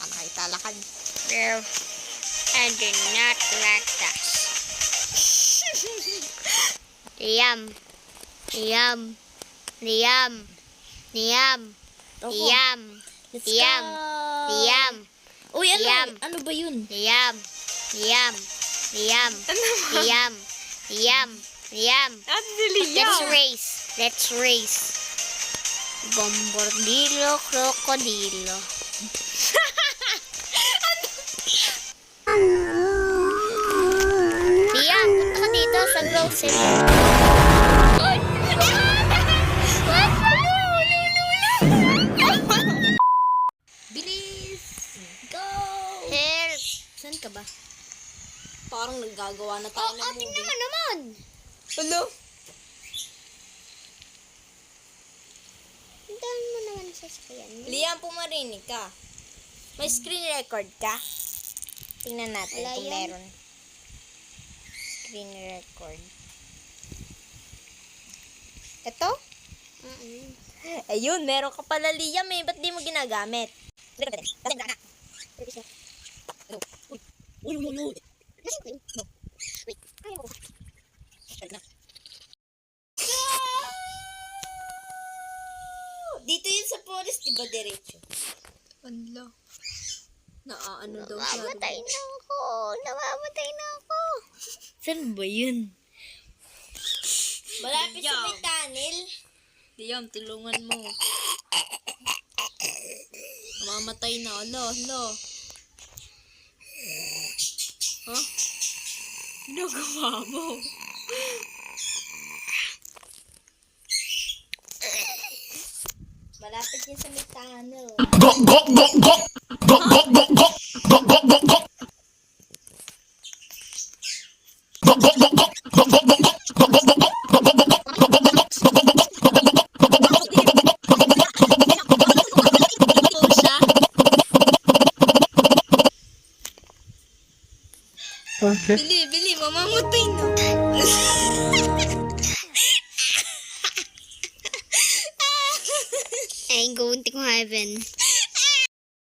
Baka nakita lakad. No, I do not like that. Liam. Liam. Liam. Liam. Liam. Let's Liam. go. Liam. Uy, ano? Liam. Ano ba yun? Liam. Liam. Liam. Liam. Liam. Liam. At si Let's race. Let's race. Bombardilo, krokodilo. Liam, punta ka dito sa grocery. Bilis! Go! Help! Saan ka ba? Parang naggagawa na tayo ng Tingnan movie. mo naman. Hello? Tingnan mo naman sa sasakyan. Liam, pumarinig ka. May screen record ka? Tingnan natin Wala kung yan. meron. Screen record. Ito? Ayun, meron ka pala, Liam eh. Ba't di mo ginagamit? Dito yun sa forest, di ba diretso? Ano? Naaano daw siya. Namamatay na ako. Namamatay na ako. Saan ba yun? Malapit sa may tunnel. Liam, tulungan mo. Mamatay na. Alo. Ha? Ginagawa mo. Malapit yun sa may tunnel. Bili, mamamatay na. I'm going to heaven.